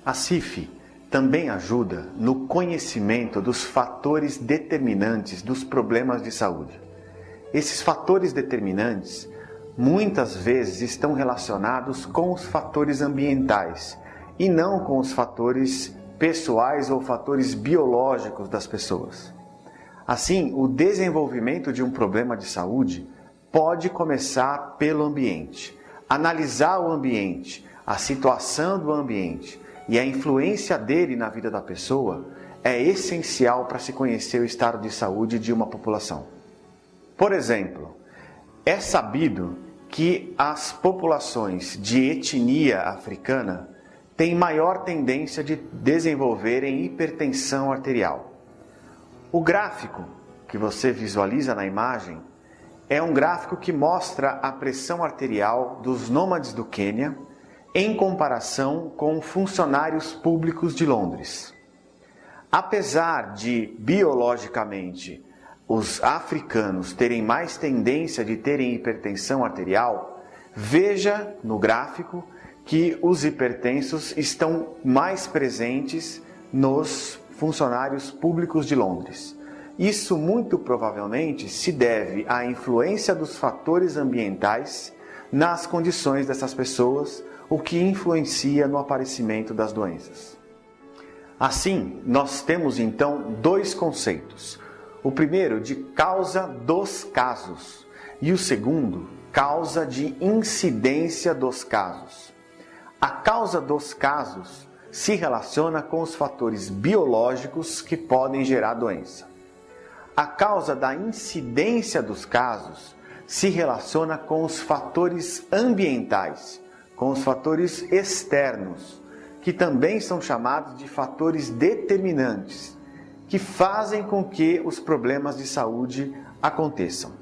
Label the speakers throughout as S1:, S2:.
S1: A CIF também ajuda no conhecimento dos fatores determinantes dos problemas de saúde. Esses fatores determinantes muitas vezes estão relacionados com os fatores ambientais e não com os fatores pessoais ou fatores biológicos das pessoas. Assim, o desenvolvimento de um problema de saúde pode começar pelo ambiente. Analisar o ambiente, a situação do ambiente e a influência dele na vida da pessoa é essencial para se conhecer o estado de saúde de uma população. Por exemplo, é sabido que as populações de etnia africana têm maior tendência de desenvolverem hipertensão arterial. O gráfico que você visualiza na imagem é um gráfico que mostra a pressão arterial dos nômades do Quênia em comparação com funcionários públicos de Londres. Apesar de, biologicamente, os africanos terem mais tendência de terem hipertensão arterial, veja no gráfico que os hipertensos estão mais presentes nos funcionários públicos de Londres. Isso muito provavelmente se deve à influência dos fatores ambientais nas condições dessas pessoas, o que influencia no aparecimento das doenças. Assim, nós temos então dois conceitos. O primeiro de causa dos casos e o segundo, causa de incidência dos casos. A causa dos casos se relaciona com os fatores biológicos que podem gerar doença. A causa da incidência dos casos se relaciona com os fatores ambientais, com os fatores externos, que também são chamados de fatores determinantes, que fazem com que os problemas de saúde aconteçam.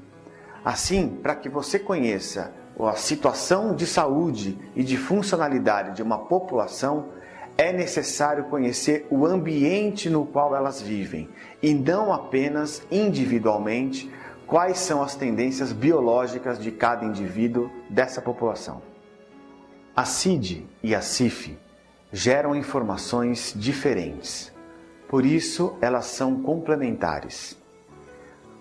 S1: Assim, para que você conheça a situação de saúde e de funcionalidade de uma população, é necessário conhecer o ambiente no qual elas vivem e não apenas individualmente quais são as tendências biológicas de cada indivíduo dessa população. A CID e a CIF geram informações diferentes, por isso elas são complementares.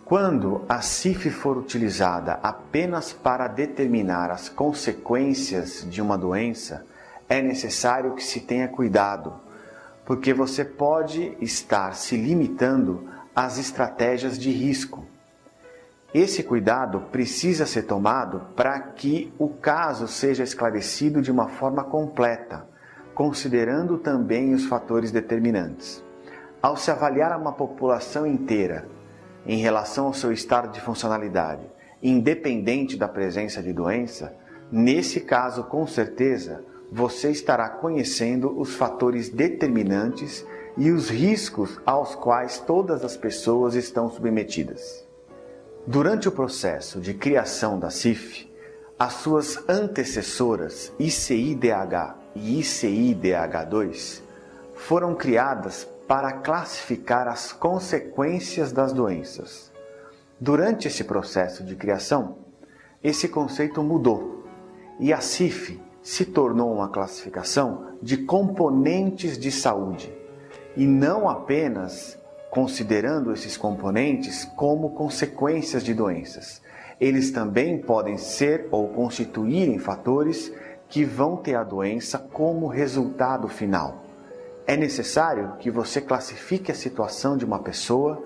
S1: Quando a CIF for utilizada apenas para determinar as consequências de uma doença, é necessário que se tenha cuidado, porque você pode estar se limitando às estratégias de risco. Esse cuidado precisa ser tomado para que o caso seja esclarecido de uma forma completa, considerando também os fatores determinantes. Ao se avaliar uma população inteira em relação ao seu estado de funcionalidade, independente da presença de doença, nesse caso, com certeza, você estará conhecendo os fatores determinantes e os riscos aos quais todas as pessoas estão submetidas. Durante o processo de criação da CIF, as suas antecessoras ICIDH e ICIDH2 foram criadas para classificar as consequências das doenças. Durante esse processo de criação, esse conceito mudou e a CIF se tornou uma classificação de componentes de saúde e não apenas considerando esses componentes como consequências de doenças. Eles também podem ser ou constituírem fatores que vão ter a doença como resultado final. É necessário que você classifique a situação de uma pessoa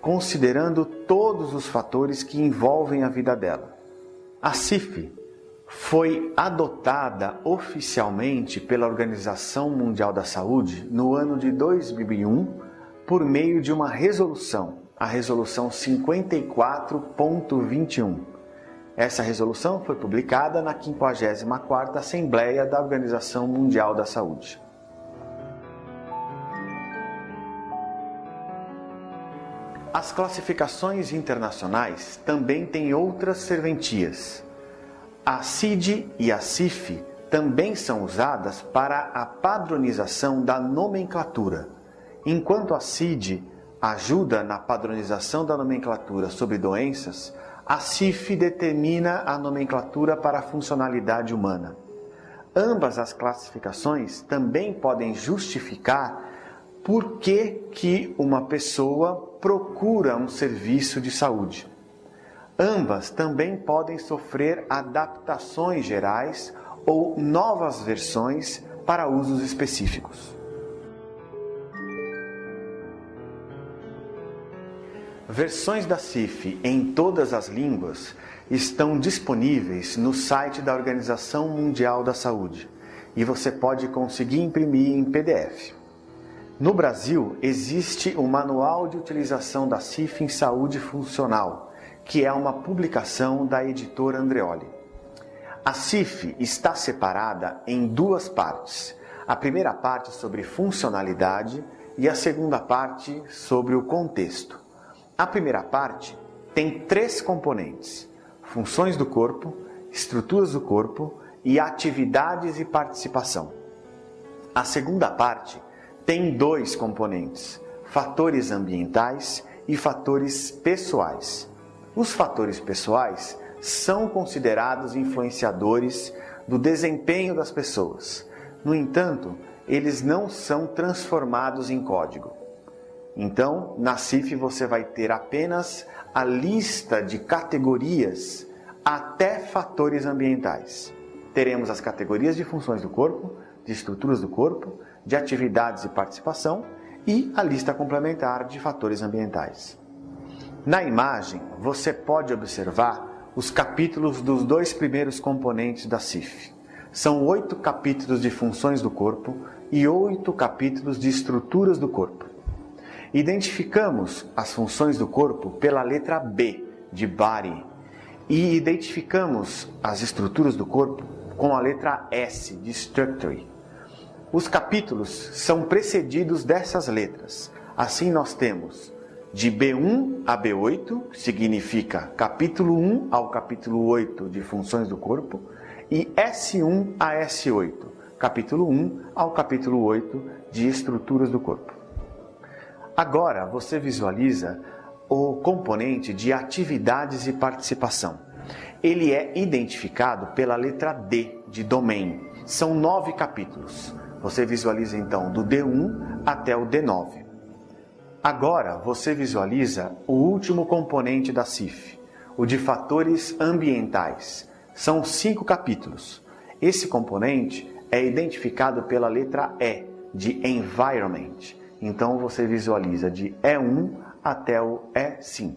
S1: considerando todos os fatores que envolvem a vida dela. A CIF foi adotada oficialmente pela Organização Mundial da Saúde no ano de 2001 por meio de uma resolução, a Resolução 54.21. Essa resolução foi publicada na 54ª Assembleia da Organização Mundial da Saúde. As classificações internacionais também têm outras serventias. A CID e a CIF também são usadas para a padronização da nomenclatura. Enquanto a CID ajuda na padronização da nomenclatura sobre doenças, a CIF determina a nomenclatura para a funcionalidade humana. Ambas as classificações também podem justificar por que uma pessoa procura um serviço de saúde. Ambas também podem sofrer adaptações gerais ou novas versões para usos específicos. Versões da CIF em todas as línguas estão disponíveis no site da Organização Mundial da Saúde e você pode conseguir imprimir em PDF. No Brasil, existe o Manual de Utilização da CIF em Saúde Funcional, que é uma publicação da editora Andreoli. A CIF está separada em duas partes. A primeira parte sobre funcionalidade e a segunda parte sobre o contexto. A primeira parte tem 3 componentes: funções do corpo, estruturas do corpo e atividades e participação. A segunda parte tem 2 componentes: fatores ambientais e fatores pessoais. Os fatores pessoais são considerados influenciadores do desempenho das pessoas. No entanto, eles não são transformados em código. Então, na CIF você vai ter apenas a lista de categorias até fatores ambientais. Teremos as categorias de funções do corpo, de estruturas do corpo, de atividades e participação e a lista complementar de fatores ambientais. Na imagem, você pode observar os capítulos dos 2 primeiros componentes da CIF. São 8 capítulos de funções do corpo e 8 capítulos de estruturas do corpo. Identificamos as funções do corpo pela letra B, de Body, e identificamos as estruturas do corpo com a letra S, de Structure. Os capítulos são precedidos dessas letras. Assim nós temos de B1 a B8, que significa capítulo 1 ao capítulo 8 de funções do corpo, e S1 a S8, capítulo 1 ao capítulo 8 de estruturas do corpo. Agora você visualiza o componente de atividades e participação. Ele é identificado pela letra D, de Domain. São 9 capítulos. Você visualiza então do D1 até o D9. Agora você visualiza o último componente da CIF, o de fatores ambientais. São 5 capítulos. Esse componente é identificado pela letra E, de Environment. Então você visualiza de E1 até o E5.